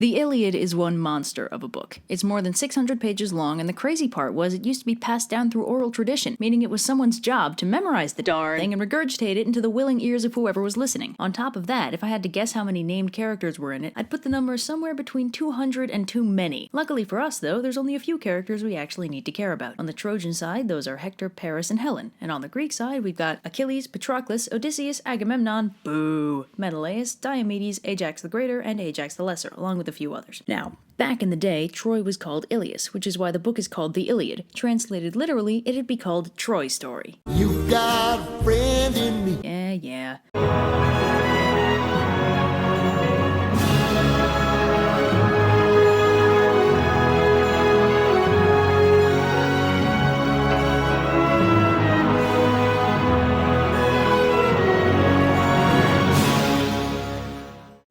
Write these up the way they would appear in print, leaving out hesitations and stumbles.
The Iliad is one monster of a book. It's more than 600 pages long, and the crazy part was it used to be passed down through oral tradition, meaning it was someone's job to memorize the darn thing and regurgitate it into the willing ears of whoever was listening. On top of that, if I had to guess how many named characters were in it, I'd put the number somewhere between 200 and too many. Luckily for us, though, there's only a few characters we actually need to care about. On the Trojan side, those are Hector, Paris, and Helen. And on the Greek side, we've got Achilles, Patroclus, Odysseus, Agamemnon, boo, Menelaus, Diomedes, Ajax the Greater, and Ajax the Lesser, along with a few others. Now, back in the day, Troy was called Ilias, which is why the book is called the Iliad. Translated literally, it'd be called Troy's Story. You got a friend in me. Yeah.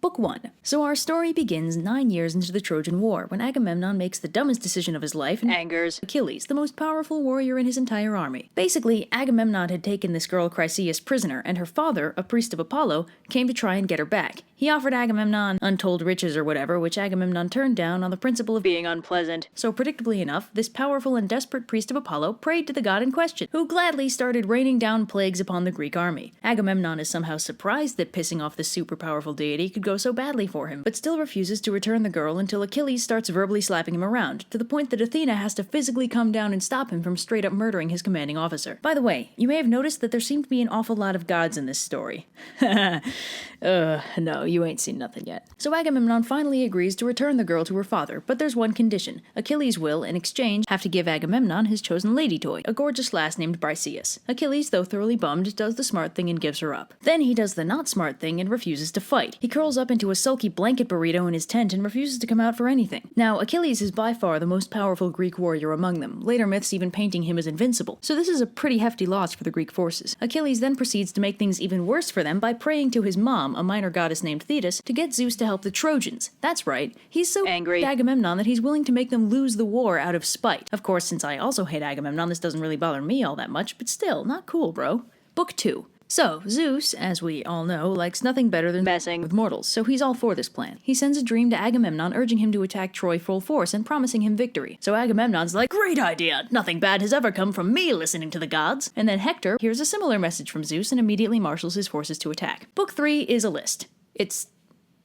Book 1. So our story begins 9 years into the Trojan War, when Agamemnon makes the dumbest decision of his life and angers Achilles, the most powerful warrior in his entire army. Basically, Agamemnon had taken this girl Chryseis prisoner, and her father, a priest of Apollo, came to try and get her back. He offered Agamemnon untold riches or whatever, which Agamemnon turned down on the principle of being unpleasant. So predictably enough, this powerful and desperate priest of Apollo prayed to the god in question, who gladly started raining down plagues upon the Greek army. Agamemnon is somehow surprised that pissing off this super powerful deity could go so badly for him, but still refuses to return the girl until Achilles starts verbally slapping him around, to the point that Athena has to physically come down and stop him from straight up murdering his commanding officer. By the way, you may have noticed that there seem to be an awful lot of gods in this story. No, you ain't seen nothing yet. So Agamemnon finally agrees to return the girl to her father, but there's one condition. Achilles will, in exchange, have to give Agamemnon his chosen lady toy, a gorgeous lass named Briseis. Achilles, though thoroughly bummed, does the smart thing and gives her up. Then he does the not smart thing and refuses to fight. He curls up into a sulky blanket burrito in his tent and refuses to come out for anything. Now, Achilles is by far the most powerful Greek warrior among them, later myths even painting him as invincible, so this is a pretty hefty loss for the Greek forces. Achilles then proceeds to make things even worse for them by praying to his mom, a minor goddess named Thetis, to get Zeus to help the Trojans. That's right, he's so angry at Agamemnon that he's willing to make them lose the war out of spite. Of course, since I also hate Agamemnon, this doesn't really bother me all that much, but still, not cool, bro. Book 2. So, Zeus, as we all know, likes nothing better than messing with mortals, so he's all for this plan. He sends a dream to Agamemnon urging him to attack Troy full force and promising him victory. So Agamemnon's like, great idea! Nothing bad has ever come from me listening to the gods! And then Hector hears a similar message from Zeus and immediately marshals his forces to attack. Book 3 is a list.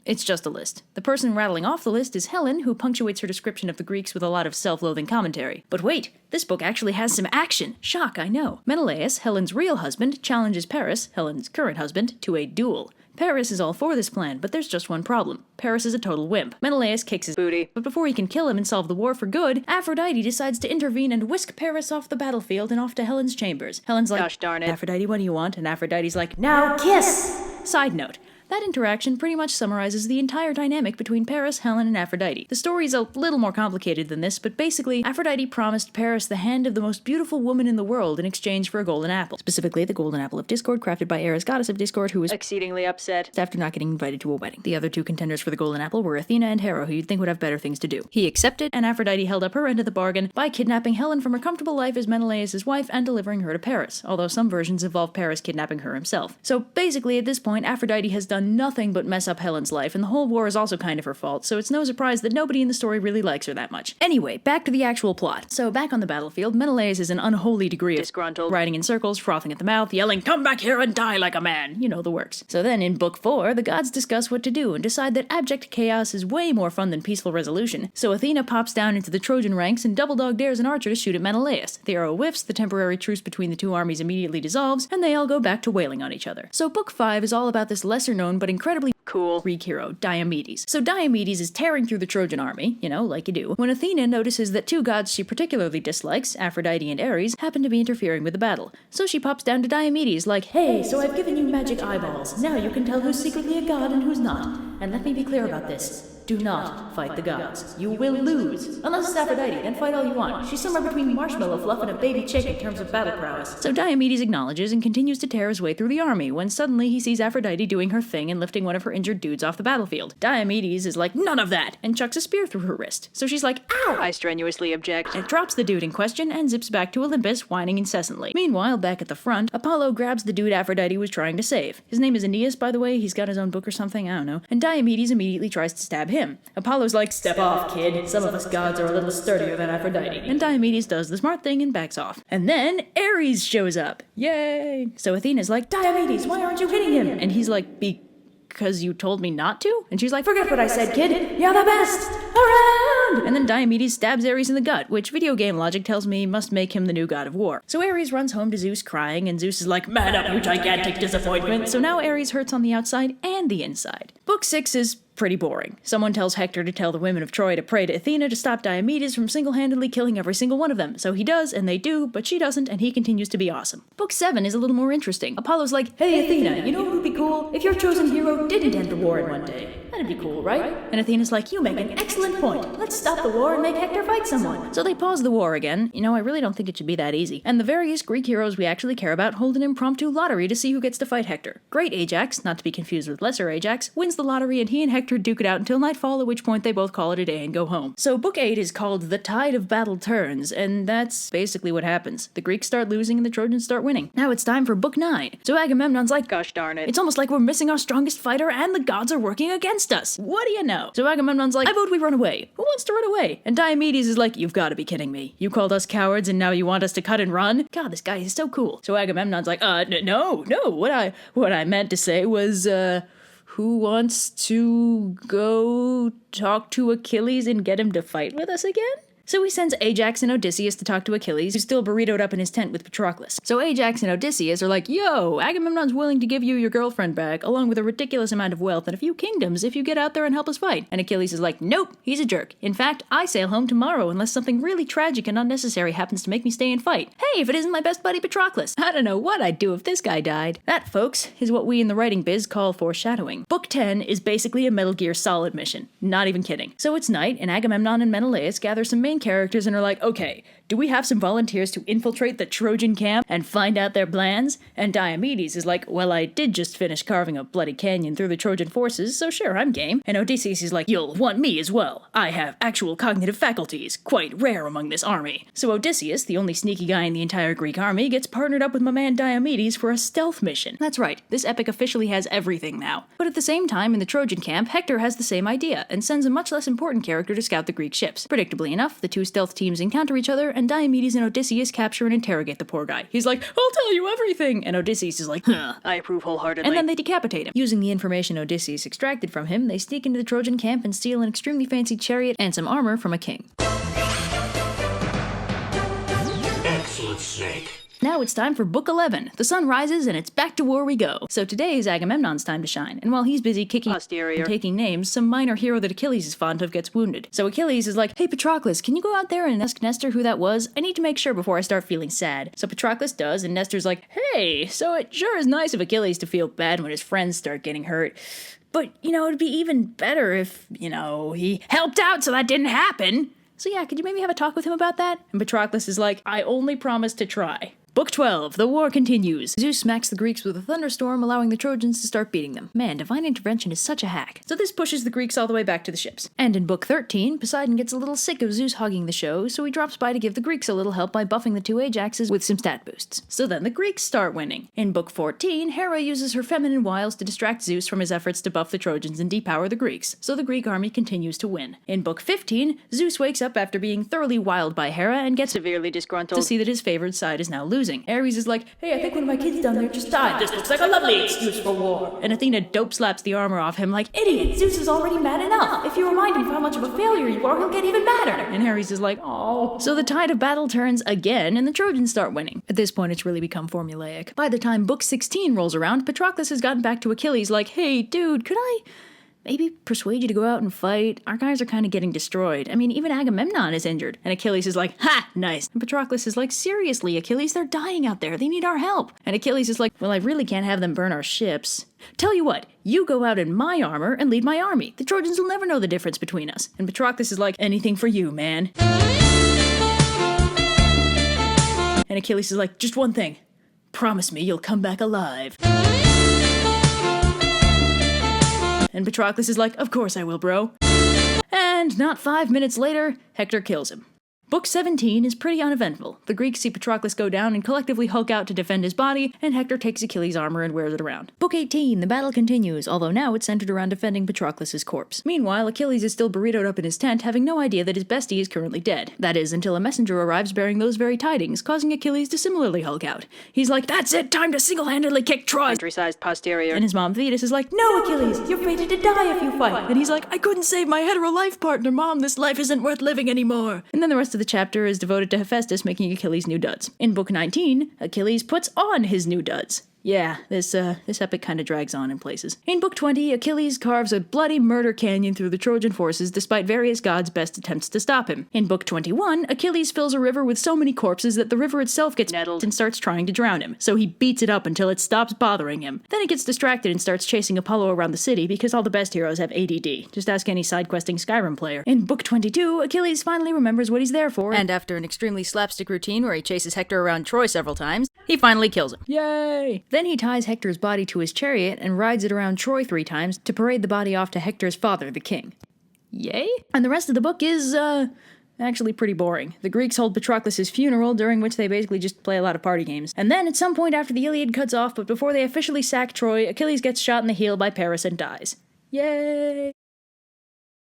It's just a list. The person rattling off the list is Helen, who punctuates her description of the Greeks with a lot of self-loathing commentary. But wait, this book actually has some action. Shock, I know. Menelaus, Helen's real husband, challenges Paris, Helen's current husband, to a duel. Paris is all for this plan, but there's just one problem. Paris is a total wimp. Menelaus kicks his booty, but before he can kill him and solve the war for good, Aphrodite decides to intervene and whisk Paris off the battlefield and off to Helen's chambers. Helen's like, gosh darn it, Aphrodite, what do you want? And Aphrodite's like, now kiss! Side note. That interaction pretty much summarizes the entire dynamic between Paris, Helen, and Aphrodite. The story's a little more complicated than this, but basically, Aphrodite promised Paris the hand of the most beautiful woman in the world in exchange for a golden apple. Specifically, the golden apple of discord crafted by Ares, goddess of discord, who was exceedingly upset after not getting invited to a wedding. The other two contenders for the golden apple were Athena and Hera, who you'd think would have better things to do. He accepted, and Aphrodite held up her end of the bargain by kidnapping Helen from her comfortable life as Menelaus' wife and delivering her to Paris, although some versions involve Paris kidnapping her himself. So basically, at this point, Aphrodite has done nothing but mess up Helen's life, and the whole war is also kind of her fault, so it's no surprise that nobody in the story really likes her that much. Anyway, back to the actual plot. So back on the battlefield, Menelaus is an unholy degree of disgruntled, riding in circles, frothing at the mouth, yelling, come back here and die like a man! You know the works. So then in Book 4, the gods discuss what to do and decide that abject chaos is way more fun than peaceful resolution. So Athena pops down into the Trojan ranks and double dog dares an archer to shoot at Menelaus. The arrow whiffs, the temporary truce between the two armies immediately dissolves, and they all go back to wailing on each other. So Book 5 is all about this lesser known but incredibly cool Greek hero, Diomedes. So Diomedes is tearing through the Trojan army, you know, like you do, when Athena notices that two gods she particularly dislikes, Aphrodite and Ares, happen to be interfering with the battle. So she pops down to Diomedes like, hey, so I've given you magic eyeballs. Now you can tell who's secretly a god and who's not. And let me be clear about this. Do not fight the gods. You will lose. Unless it's Aphrodite, then fight all you want. She's somewhere between marshmallow fluff and a baby chick in terms of battle prowess. So Diomedes acknowledges and continues to tear his way through the army, when suddenly he sees Aphrodite doing her thing and lifting one of her injured dudes off the battlefield. Diomedes is like, none of that, and chucks a spear through her wrist. So she's like, ow! I strenuously object. And drops the dude in question and zips back to Olympus, whining incessantly. Meanwhile, back at the front, Apollo grabs the dude Aphrodite was trying to save. His name is Aeneas, by the way. He's got his own book or something, I don't know. And Diomedes immediately tries to stab him. Apollo's like, step off, kid. Some of us gods are a little sturdier than Aphrodite. And Diomedes does the smart thing and backs off. And then Ares shows up. Yay! So Athena's like, Diomedes, why aren't you hitting him? And he's like, because you told me not to? And she's like, forget what I said, kid. You're the best around! And then Diomedes stabs Ares in the gut, which video game logic tells me must make him the new god of war. So Ares runs home to Zeus crying, and Zeus is like, man up, you gigantic disappointment. So now Ares hurts on the outside and the inside. Book 6 is pretty boring. Someone tells Hector to tell the women of Troy to pray to Athena to stop Diomedes from single-handedly killing every single one of them. So he does, and they do, but she doesn't, and he continues to be awesome. Book 7 is a little more interesting. Apollo's like, hey Athena, you know what would be cool? If your chosen hero didn't end the war in one day. That'd be cool, right? And Athena's like, you make an excellent point. Let's stop the war and make Hector fight someone. So they pause the war again. You know, I really don't think it should be that easy. And the various Greek heroes we actually care about hold an impromptu lottery to see who gets to fight Hector. Great Ajax, not to be confused with lesser Ajax, wins the lottery, and he and Hector duke it out until nightfall, at which point they both call it a day and go home. So book 8 is called The Tide of Battle Turns, and that's basically what happens. The Greeks start losing and the Trojans start winning. Now it's time for book 9. So Agamemnon's like, gosh darn it. It's almost like we're missing our strongest fighter and the gods are working against us. What do you know? So Agamemnon's like, I vote we run away. Who wants to run away? And Diomedes is like, you've got to be kidding me. You called us cowards and now you want us to cut and run? God, this guy is so cool. So Agamemnon's like, no. What I meant to say was, who wants to go talk to Achilles and get him to fight with us again? So he sends Ajax and Odysseus to talk to Achilles, who's still burritoed up in his tent with Patroclus. So Ajax and Odysseus are like, yo, Agamemnon's willing to give you your girlfriend back, along with a ridiculous amount of wealth and a few kingdoms if you get out there and help us fight. And Achilles is like, nope, he's a jerk. In fact, I sail home tomorrow unless something really tragic and unnecessary happens to make me stay and fight. Hey, if it isn't my best buddy Patroclus. I don't know what I'd do if this guy died. That, folks, is what we in the writing biz call foreshadowing. Book 10 is basically a Metal Gear Solid mission. Not even kidding. So it's night, and Agamemnon and Menelaus gather some main characters and are like, okay, do we have some volunteers to infiltrate the Trojan camp and find out their plans? And Diomedes is like, well, I did just finish carving a bloody canyon through the Trojan forces, so sure, I'm game. And Odysseus is like, you'll want me as well. I have actual cognitive faculties, quite rare among this army. So Odysseus, the only sneaky guy in the entire Greek army, gets partnered up with my man Diomedes for a stealth mission. That's right, this epic officially has everything now. But at the same time, in the Trojan camp, Hector has the same idea, and sends a much less important character to scout the Greek ships. Predictably enough, the two stealth teams encounter each other, and Diomedes and Odysseus capture and interrogate the poor guy. He's like, I'll tell you everything! And Odysseus is like, I approve wholeheartedly. And then they decapitate him. Using the information Odysseus extracted from him, they sneak into the Trojan camp and steal an extremely fancy chariot and some armor from a king. Excellent, Snake. Now it's time for Book 11. The sun rises and it's back to war we go. So today is Agamemnon's time to shine, and while he's busy kicking posterior and taking names, some minor hero that Achilles is fond of gets wounded. So Achilles is like, hey Patroclus, can you go out there and ask Nestor who that was? I need to make sure before I start feeling sad. So Patroclus does, and Nestor's like, hey, so it sure is nice of Achilles to feel bad when his friends start getting hurt. But, it'd be even better if, he helped out so that didn't happen. So yeah, could you maybe have a talk with him about that? And Patroclus is like, I only promise to try. Book 12, the war continues. Zeus smacks the Greeks with a thunderstorm, allowing the Trojans to start beating them. Man, divine intervention is such a hack. So this pushes the Greeks all the way back to the ships. And in Book 13, Poseidon gets a little sick of Zeus hogging the show, so he drops by to give the Greeks a little help by buffing the two Ajaxes with some stat boosts. So then the Greeks start winning. In Book 14, Hera uses her feminine wiles to distract Zeus from his efforts to buff the Trojans and depower the Greeks, so the Greek army continues to win. In Book 15, Zeus wakes up after being thoroughly wiled by Hera and gets severely disgruntled to see that his favored side is now losing. Ares is like, hey, I think one of my kids down there just died. This looks like a lovely excuse for war. And Athena dope slaps the armor off him like, idiot, Zeus is already mad enough. If you remind him of how much of a failure you are, he'll get even madder. And Ares is like, oh. So the tide of battle turns again, and the Trojans start winning. At this point, it's really become formulaic. By the time Book 16 rolls around, Patroclus has gotten back to Achilles like, hey, dude, could I maybe persuade you to go out and fight? Our guys are kind of getting destroyed. I mean, even Agamemnon is injured. And Achilles is like, ha, nice. And Patroclus is like, seriously, Achilles, they're dying out there. They need our help. And Achilles is like, well, I really can't have them burn our ships. Tell you what, you go out in my armor and lead my army. The Trojans will never know the difference between us. And Patroclus is like, anything for you, man. And Achilles is like, just one thing. Promise me you'll come back alive. And Patroclus is like, of course I will, bro. And not 5 minutes later, Hector kills him. Book 17 is pretty uneventful. The Greeks see Patroclus go down and collectively Hulk out to defend his body, and Hector takes Achilles' armor and wears it around. Book 18, the battle continues, although now it's centered around defending Patroclus' corpse. Meanwhile, Achilles is still burritoed up in his tent, having no idea that his bestie is currently dead. That is, until a messenger arrives bearing those very tidings, causing Achilles to similarly Hulk out. He's like, "That's it, time to single-handedly kick Troy's country-sized posterior." And his mom Thetis is like, "No, Achilles, you're fated to die if you fight." And he's like, "I couldn't save my hetero life partner, Mom. This life isn't worth living anymore." And then the rest of the chapter is devoted to Hephaestus making Achilles new duds. In Book 19, Achilles puts on his new duds. Yeah, this epic kind of drags on in places. In Book 20, Achilles carves a bloody murder canyon through the Trojan forces despite various gods' best attempts to stop him. In Book 21, Achilles fills a river with so many corpses that the river itself gets nettled and starts trying to drown him, so he beats it up until it stops bothering him. Then he gets distracted and starts chasing Apollo around the city because all the best heroes have ADD. Just ask any side-questing Skyrim player. In Book 22, Achilles finally remembers what he's there for, and after an extremely slapstick routine where he chases Hector around Troy several times, he finally kills him. Yay! Then he ties Hector's body to his chariot and rides it around Troy 3 times to parade the body off to Hector's father, the king. Yay? And the rest of the book is, actually pretty boring. The Greeks hold Patroclus' funeral, during which they basically just play a lot of party games. And then, at some point after the Iliad cuts off, but before they officially sack Troy, Achilles gets shot in the heel by Paris and dies. Yay!